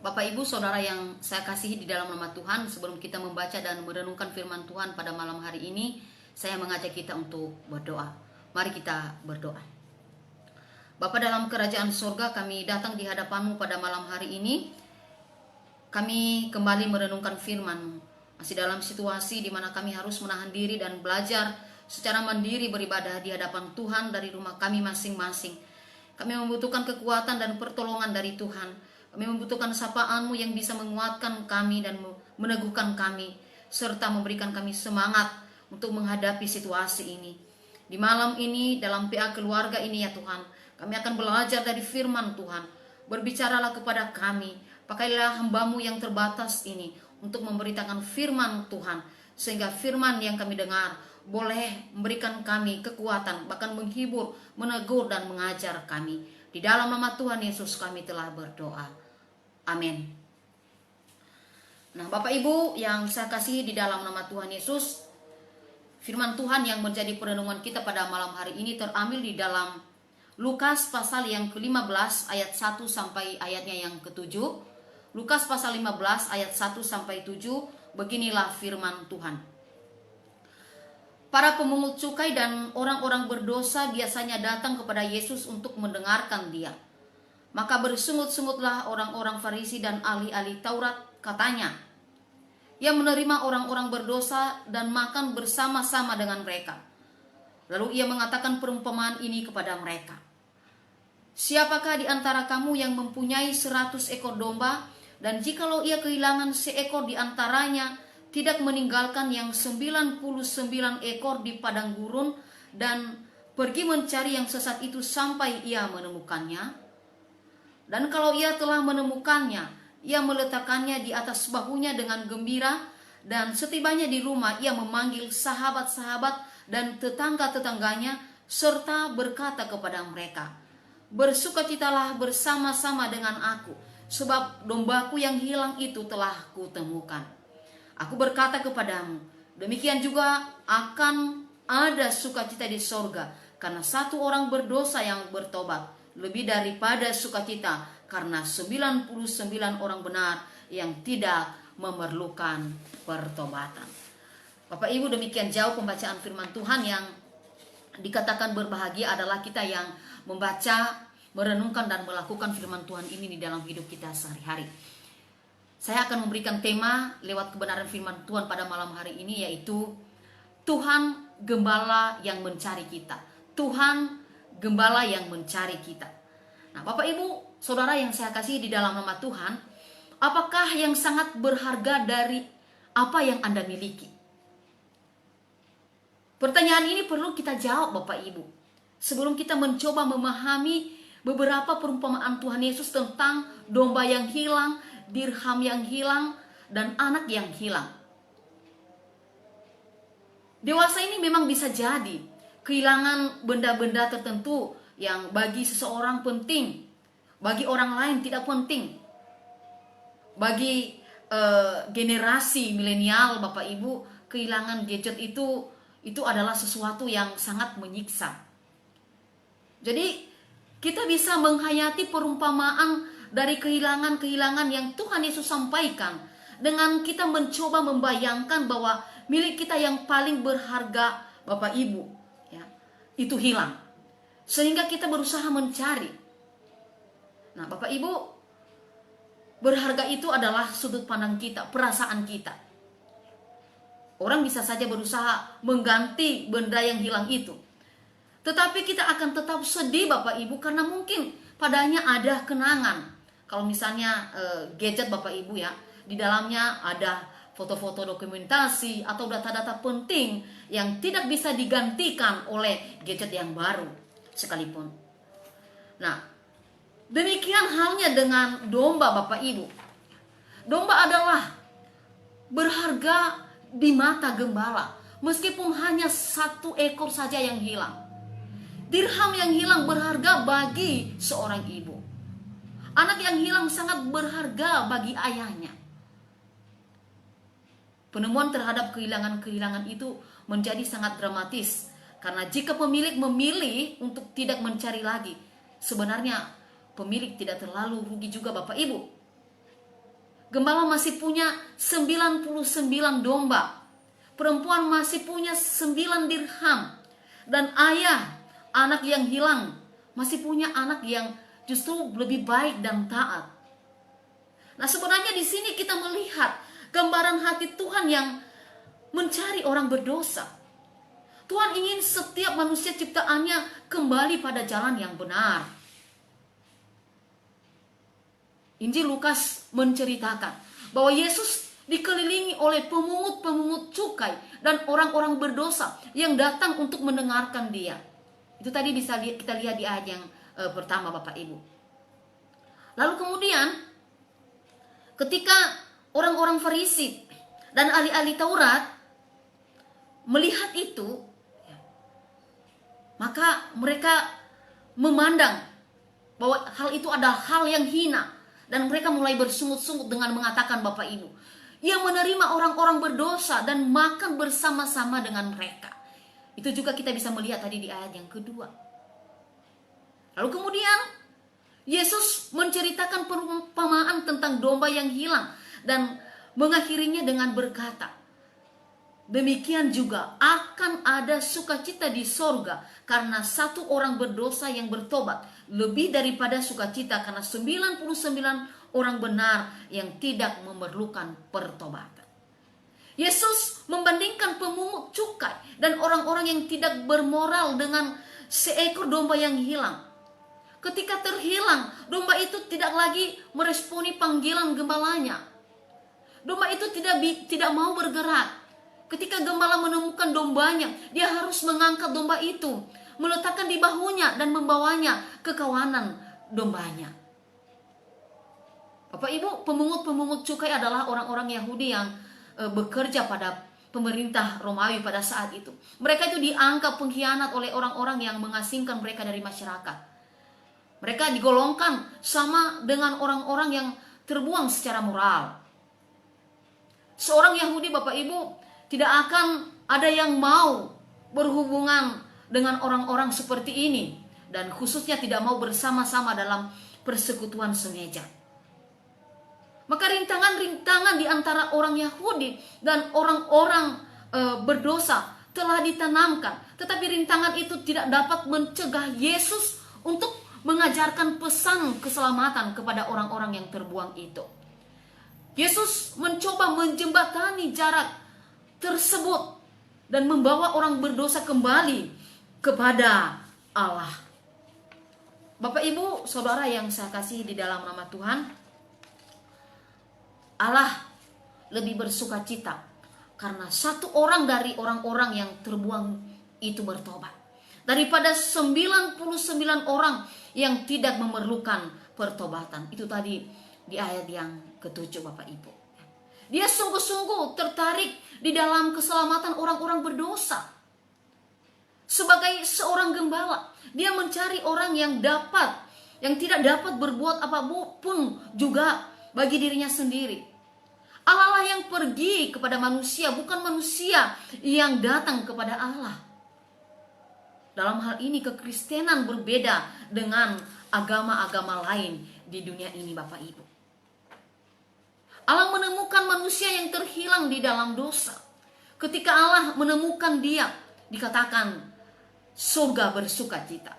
Bapak Ibu Saudara yang saya kasihi di dalam nama Tuhan, sebelum kita membaca dan merenungkan firman Tuhan pada malam hari ini, saya mengajak kita untuk berdoa. Mari kita berdoa. Bapa dalam kerajaan surga, kami datang di hadapan-Mu pada malam hari ini. Kami kembali merenungkan firman-Mu. Masih dalam situasi di mana kami harus menahan diri dan belajar secara mandiri beribadah di hadapan Tuhan dari rumah kami masing-masing. Kami membutuhkan kekuatan dan pertolongan dari Tuhan. Kami membutuhkan sapaan-Mu yang bisa menguatkan kami dan meneguhkan kami, serta memberikan kami semangat untuk menghadapi situasi ini. Di malam ini, dalam PA keluarga ini ya Tuhan, kami akan belajar dari firman Tuhan. Berbicaralah kepada kami, pakailah hamba-Mu yang terbatas ini untuk memberitakan firman Tuhan, sehingga firman yang kami dengar boleh memberikan kami kekuatan, bahkan menghibur, menegur, dan mengajar kami. Di dalam nama Tuhan Yesus kami telah berdoa. Amin. Nah, Bapak Ibu yang saya kasihi di dalam nama Tuhan Yesus, firman Tuhan yang menjadi perenungan kita pada malam hari ini terambil di dalam Lukas pasal yang ke-15 ayat 1 sampai ayatnya yang ke-7. Lukas pasal 15 ayat 1 sampai 7, beginilah firman Tuhan. Para pemungut cukai dan orang-orang berdosa biasanya datang kepada Yesus untuk mendengarkan Dia. Maka bersungut-sungutlah orang-orang Farisi dan ahli-ahli Taurat, katanya, Ia menerima orang-orang berdosa dan makan bersama-sama dengan mereka. Lalu Ia mengatakan perumpamaan ini kepada mereka. Siapakah di antara kamu yang mempunyai 100 ekor domba, dan jikalau ia kehilangan seekor di antaranya, tidak meninggalkan yang 99 ekor di padang gurun, dan pergi mencari yang sesat itu sampai ia menemukannya? Dan kalau ia telah menemukannya, ia meletakkannya di atas bahunya dengan gembira, dan setibanya di rumah ia memanggil sahabat-sahabat dan tetangga-tetangganya, serta berkata kepada mereka, Bersukacitalah bersama-sama dengan aku, sebab dombaku yang hilang itu telah kutemukan. Aku berkata kepadamu, demikian juga akan ada sukacita di sorga, karena satu orang berdosa yang bertobat, lebih daripada sukacita karena 99 orang benar yang tidak memerlukan pertobatan. Bapak Ibu, demikian jauh pembacaan firman Tuhan. Yang dikatakan berbahagia adalah kita yang membaca, merenungkan dan melakukan firman Tuhan ini di dalam hidup kita sehari-hari. Saya akan memberikan tema lewat kebenaran firman Tuhan pada malam hari ini, yaitu Tuhan Gembala yang mencari kita. Tuhan Gembala yang mencari kita. Nah, Bapak Ibu Saudara yang saya kasih di dalam nama Tuhan, apakah yang sangat berharga dari apa yang Anda miliki? Pertanyaan ini perlu kita jawab Bapak Ibu, sebelum kita mencoba memahami beberapa perumpamaan Tuhan Yesus tentang domba yang hilang, dirham yang hilang, dan anak yang hilang. Dewasa ini memang bisa jadi kehilangan benda-benda tertentu yang bagi seseorang penting, bagi orang lain tidak penting. Bagi generasi milenial Bapak Ibu, kehilangan gadget itu adalah sesuatu yang sangat menyiksa. Jadi kita bisa menghayati perumpamaan dari kehilangan-kehilangan yang Tuhan Yesus sampaikan dengan kita mencoba membayangkan bahwa milik kita yang paling berharga Bapak Ibu, ya, itu hilang. Sehingga kita berusaha mencari. Nah, Bapak Ibu, berharga itu adalah sudut pandang kita, perasaan kita. Orang bisa saja berusaha mengganti benda yang hilang itu, tetapi kita akan tetap sedih Bapak Ibu, karena mungkin padanya ada kenangan. Kalau misalnya gadget Bapak Ibu ya, di dalamnya ada foto-foto dokumentasi atau data-data penting yang tidak bisa digantikan oleh gadget yang baru sekalipun. Nah, demikian halnya dengan domba Bapak Ibu. Domba adalah berharga di mata gembala, meskipun hanya 1 ekor saja yang hilang. Dirham yang hilang berharga bagi seorang ibu. Anak yang hilang sangat berharga bagi ayahnya. Penemuan terhadap kehilangan-kehilangan itu menjadi sangat dramatis, karena jika pemilik memilih untuk tidak mencari lagi, sebenarnya pemilik tidak terlalu rugi juga Bapak Ibu. Gembala masih punya 99 domba. Perempuan masih punya 9 dirham. Dan ayah, anak yang hilang, masih punya anak yang justru lebih baik dan taat. Nah, sebenarnya di sini kita melihat gambaran hati Tuhan yang mencari orang berdosa. Tuhan ingin setiap manusia ciptaannya kembali pada jalan yang benar. Injil Lukas menceritakan bahwa Yesus dikelilingi oleh pemungut-pemungut cukai dan orang-orang berdosa yang datang untuk mendengarkan dia. Itu tadi bisa kita lihat di ayat yang pertama, Bapak Ibu. Lalu kemudian ketika orang-orang Farisi dan ahli-ahli Taurat melihat itu, maka mereka memandang bahwa hal itu adalah hal yang hina. Dan mereka mulai bersungut-sungut dengan mengatakan, Bapak Ibu, yang menerima orang-orang berdosa dan makan bersama-sama dengan mereka. Itu juga kita bisa melihat tadi di ayat yang kedua. Lalu kemudian Yesus menceritakan perumpamaan tentang domba yang hilang dan mengakhirinya dengan berkata, demikian juga akan ada sukacita di sorga karena satu orang berdosa yang bertobat, lebih daripada sukacita karena 99 orang benar yang tidak memerlukan pertobatan. Yesus membandingkan pemungut cukai dan orang-orang yang tidak bermoral dengan seekor domba yang hilang. Ketika terhilang, domba itu tidak lagi meresponi panggilan gembalanya. Domba itu tidak mau bergerak. Ketika gembala menemukan dombanya, dia harus mengangkat domba itu, meletakkan di bahunya dan membawanya ke kawanan dombanya. Bapak Ibu, pemungut-pemungut cukai adalah orang-orang Yahudi yang bekerja pada pemerintah Romawi pada saat itu. Mereka itu dianggap pengkhianat oleh orang-orang yang mengasingkan mereka dari masyarakat. Mereka digolongkan sama dengan orang-orang yang terbuang secara moral. Seorang Yahudi, Bapak Ibu, tidak akan ada yang mau berhubungan dengan orang-orang seperti ini. Dan khususnya tidak mau bersama-sama dalam persekutuan semeja. Maka rintangan-rintangan di antara orang Yahudi dan orang-orang berdosa telah ditanamkan. Tetapi rintangan itu tidak dapat mencegah Yesus untuk mengajarkan pesan keselamatan kepada orang-orang yang terbuang itu. Yesus mencoba menjembatani jarak tersebut dan membawa orang berdosa kembali kepada Allah. Bapak Ibu, saudara yang saya kasih di dalam nama Tuhan, Allah lebih bersukacita karena satu orang dari orang-orang yang terbuang itu bertobat daripada 99 orang yang tidak memerlukan pertobatan. Itu tadi di ayat yang ke-7, Bapak Ibu. Dia sungguh-sungguh tertarik di dalam keselamatan orang-orang berdosa. Sebagai seorang gembala, dia mencari orang yang tidak dapat berbuat apapun juga bagi dirinya sendiri. Allah lah yang pergi kepada manusia, bukan manusia yang datang kepada Allah. Dalam hal ini kekristenan berbeda dengan agama-agama lain di dunia ini, Bapak Ibu. Allah menemukan manusia yang terhilang di dalam dosa. Ketika Allah menemukan dia, dikatakan surga bersukacita.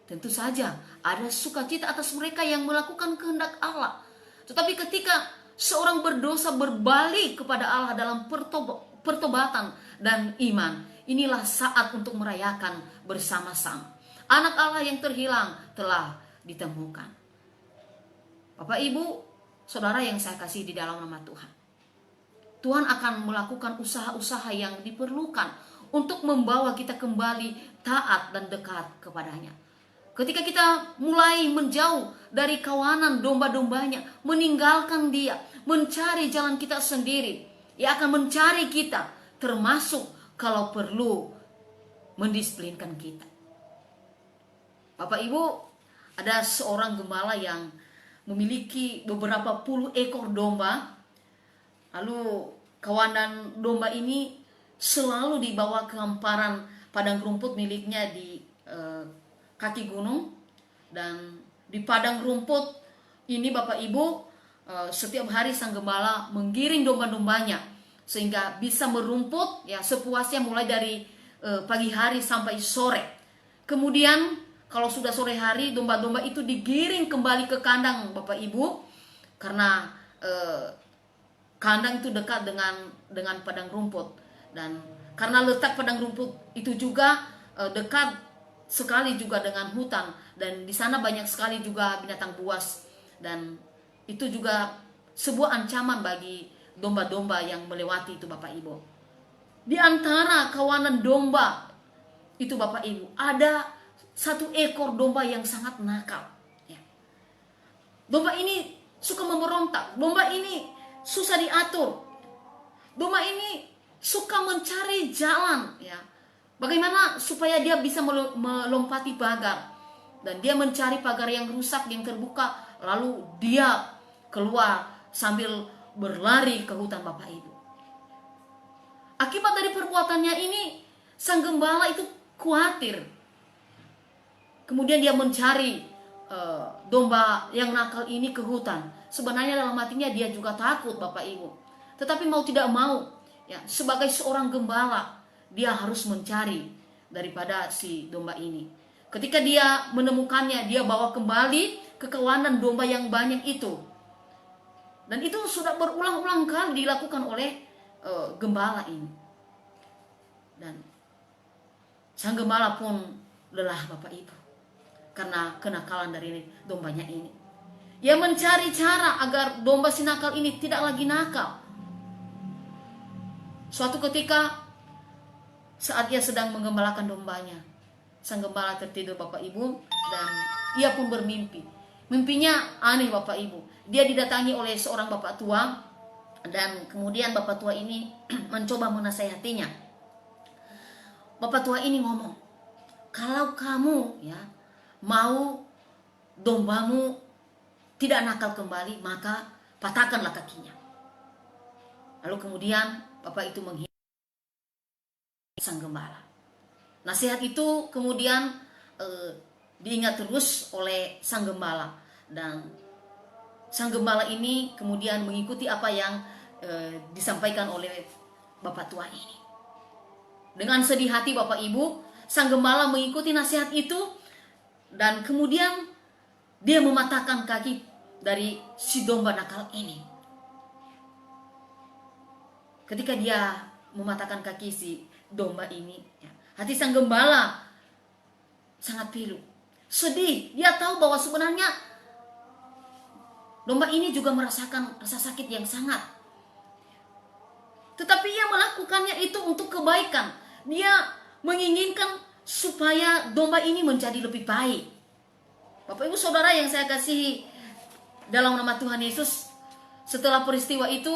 Tentu saja ada sukacita atas mereka yang melakukan kehendak Allah. Tetapi ketika seorang berdosa berbalik kepada Allah dalam pertobatan dan iman, inilah saat untuk merayakan bersama-sama. Anak Allah yang terhilang telah ditemukan. Bapak Ibu, saudara yang saya kasih di dalam nama Tuhan, Tuhan akan melakukan usaha-usaha yang diperlukan untuk membawa kita kembali taat dan dekat kepadanya. Ketika kita mulai menjauh dari kawanan domba-dombanya, meninggalkan dia, mencari jalan kita sendiri, ia akan mencari kita, termasuk kalau perlu mendisiplinkan kita. Bapak Ibu, ada seorang gembala yang memiliki beberapa puluh ekor domba. Lalu kawanan domba ini selalu dibawa ke hamparan padang rumput miliknya di kaki gunung. Dan di padang rumput ini, Bapak Ibu, setiap hari sang gembala menggiring domba-dombanya sehingga bisa merumput ya sepuasnya mulai dari pagi hari sampai sore. Kemudian kalau sudah sore hari, domba-domba itu digiring kembali ke kandang Bapak Ibu, karena kandang itu dekat dengan padang rumput, dan karena letak padang rumput itu juga dekat sekali juga dengan hutan, dan di sana banyak sekali juga binatang buas, dan itu juga sebuah ancaman bagi domba-domba yang melewati itu Bapak Ibu. Di antara kawanan domba itu Bapak Ibu, ada satu ekor domba yang sangat nakal. Ya. Domba ini suka memberontak, domba ini susah diatur, domba ini suka mencari jalan. Ya. Bagaimana supaya dia bisa melompati pagar, dan dia mencari pagar yang rusak, yang terbuka, lalu dia keluar sambil berlari ke hutan Bapak Ibu. Akibat dari perbuatannya ini, sang gembala itu khawatir. Kemudian dia mencari domba yang nakal ini ke hutan. Sebenarnya dalam hatinya dia juga takut Bapak Ibu. Tetapi mau tidak mau, ya, sebagai seorang gembala, dia harus mencari daripada si domba ini. Ketika dia menemukannya, dia bawa kembali ke kawanan domba yang banyak itu. Dan itu sudah berulang-ulang kali dilakukan oleh gembala ini. Dan sang gembala pun lelah Bapak Ibu, karena kenakalan dari dombanya ini. Ia mencari cara agar domba si nakal ini tidak lagi nakal. Suatu ketika saat ia sedang menggembalakan dombanya, sang gembala tertidur Bapak Ibu, dan ia pun bermimpi. Mimpinya aneh Bapak Ibu. Dia didatangi oleh seorang bapak tua, dan kemudian bapak tua ini mencoba menasihatinya. Bapak tua ini ngomong, kalau kamu ya mau dombamu tidak nakal kembali, maka patahkanlah kakinya. Lalu kemudian bapak itu menghina sang gembala. Nasihat itu kemudian diingat terus oleh sang gembala, dan sang gembala ini kemudian mengikuti apa yang disampaikan oleh bapak tua ini. Dengan sedih hati Bapak Ibu, sang gembala mengikuti nasihat itu, dan kemudian dia mematahkan kaki dari si domba nakal ini. Ketika dia mematahkan kaki si domba ini, ya, hati sang gembala sangat pilu, sedih. Dia tahu bahwa sebenarnya domba ini juga merasakan rasa sakit yang sangat. Tetapi ia melakukannya itu untuk kebaikan. Dia menginginkan supaya domba ini menjadi lebih baik. Bapak Ibu Saudara yang saya kasihi dalam nama Tuhan Yesus, setelah peristiwa itu,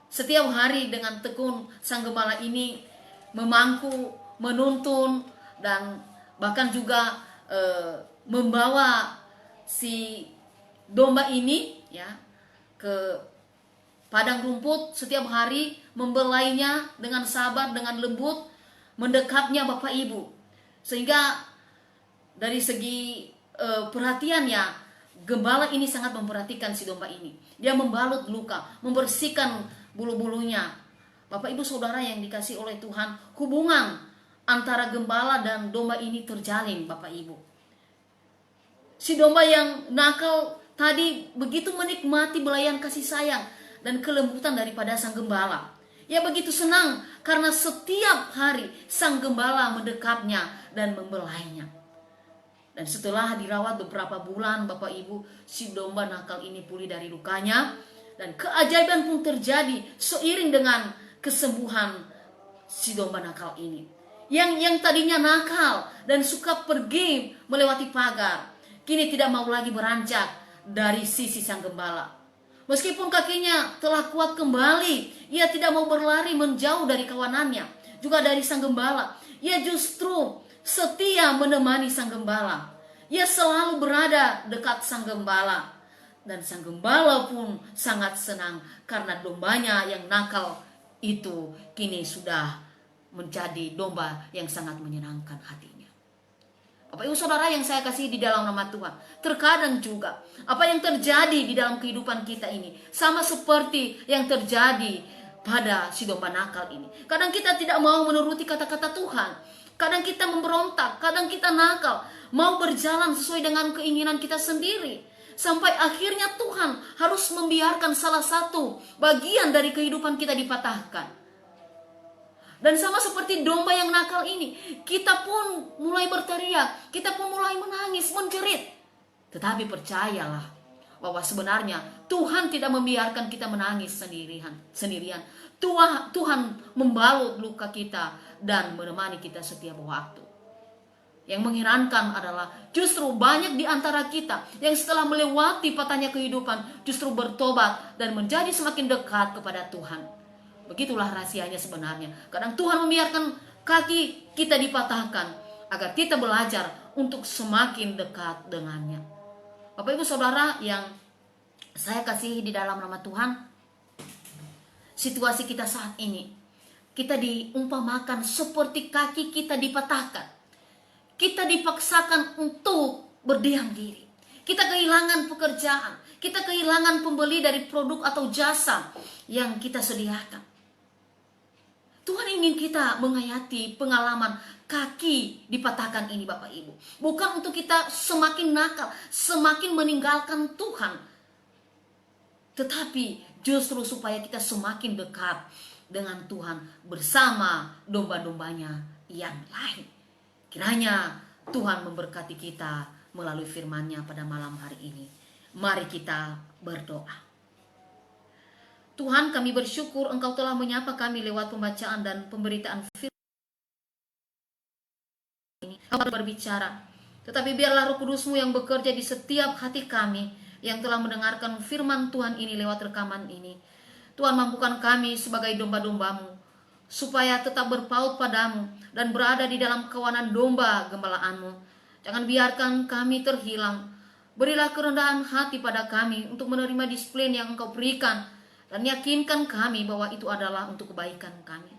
setiap hari dengan tekun sang gembala ini memangku, menuntun, dan bahkan juga membawa si domba ini ya ke padang rumput setiap hari, membelainya dengan sabar, dengan lembut, mendekapnya Bapak Ibu. Sehingga dari segi perhatiannya, gembala ini sangat memperhatikan si domba ini. Dia membalut luka, membersihkan bulu-bulunya. Bapak Ibu Saudara yang dikasih oleh Tuhan, hubungan antara gembala dan domba ini terjalin Bapak Ibu. Si domba yang nakal tadi begitu menikmati belayan kasih sayang dan kelembutan daripada sang gembala. Ia begitu senang karena setiap hari sang gembala mendekapnya dan membelainya. Dan setelah dirawat beberapa bulan Bapak Ibu, si domba nakal ini pulih dari lukanya, dan keajaiban pun terjadi seiring dengan kesembuhan si domba nakal ini. Yang tadinya nakal dan suka pergi melewati pagar, kini tidak mau lagi beranjak dari sisi sang gembala. Meskipun kakinya telah kuat kembali, ia tidak mau berlari menjauh dari kawanannya, juga dari sang gembala. Ia justru setia menemani sang gembala. Ia selalu berada dekat sang gembala. Dan sang gembala pun sangat senang karena dombanya yang nakal itu kini sudah menjadi domba yang sangat menyenangkan hatinya. Bapak Ibu Saudara yang saya kasih di dalam nama Tuhan, terkadang juga apa yang terjadi di dalam kehidupan kita ini sama seperti yang terjadi pada si domba nakal ini. Kadang kita tidak mau menuruti kata-kata Tuhan, kadang kita memberontak, kadang kita nakal, mau berjalan sesuai dengan keinginan kita sendiri, sampai akhirnya Tuhan harus membiarkan salah satu bagian dari kehidupan kita dipatahkan. Dan sama seperti domba yang nakal ini, kita pun mulai berteriak, kita pun mulai menangis, menjerit. Tetapi percayalah bahwa sebenarnya Tuhan tidak membiarkan kita menangis sendirian. Tuhan membalut luka kita dan menemani kita setiap waktu. Yang mengherankan adalah justru banyak di antara kita yang setelah melewati patahnya kehidupan justru bertobat dan menjadi semakin dekat kepada Tuhan. Begitulah rahasianya sebenarnya. Kadang Tuhan membiarkan kaki kita dipatahkan agar kita belajar untuk semakin dekat dengannya. Bapak Ibu Saudara yang saya kasihi di dalam nama Tuhan, situasi kita saat ini, kita diumpamakan seperti kaki kita dipatahkan. Kita dipaksakan untuk berdiam diri. Kita kehilangan pekerjaan, kita kehilangan pembeli dari produk atau jasa yang kita sediakan. Tuhan ingin kita menghayati pengalaman kaki dipatahkan ini Bapak Ibu. Bukan untuk kita semakin nakal, semakin meninggalkan Tuhan. Tetapi justru supaya kita semakin dekat dengan Tuhan bersama domba-dombanya yang lain. Kiranya Tuhan memberkati kita melalui firman-Nya pada malam hari ini. Mari kita berdoa. Tuhan, kami bersyukur Engkau telah menyapa kami lewat pembacaan dan pemberitaan firman ini. Engkau berbicara, tetapi biarlah Roh Kudus-Mu yang bekerja di setiap hati kami yang telah mendengarkan firman Tuhan ini lewat rekaman ini. Tuhan, mampukan kami sebagai domba-domba-Mu supaya tetap berpaut padamu dan berada di dalam kawanan domba gembalaanmu. Jangan biarkan kami terhilang. Berilah kerendahan hati pada kami untuk menerima disiplin yang Engkau berikan, dan yakinkan kami bahwa itu adalah untuk kebaikan kami.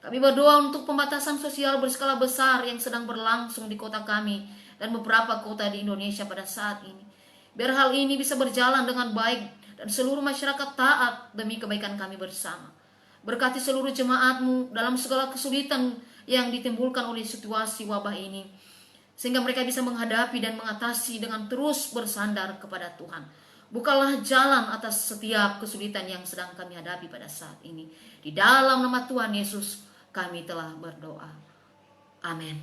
Kami berdoa untuk pembatasan sosial berskala besar yang sedang berlangsung di kota kami dan beberapa kota di Indonesia pada saat ini. Biar hal ini bisa berjalan dengan baik dan seluruh masyarakat taat demi kebaikan kami bersama. Berkati seluruh jemaat-Mu dalam segala kesulitan yang ditimbulkan oleh situasi wabah ini, sehingga mereka bisa menghadapi dan mengatasi dengan terus bersandar kepada Tuhan. Bukalah jalan atas setiap kesulitan yang sedang kami hadapi pada saat ini. Di dalam nama Tuhan Yesus kami telah berdoa. Amin.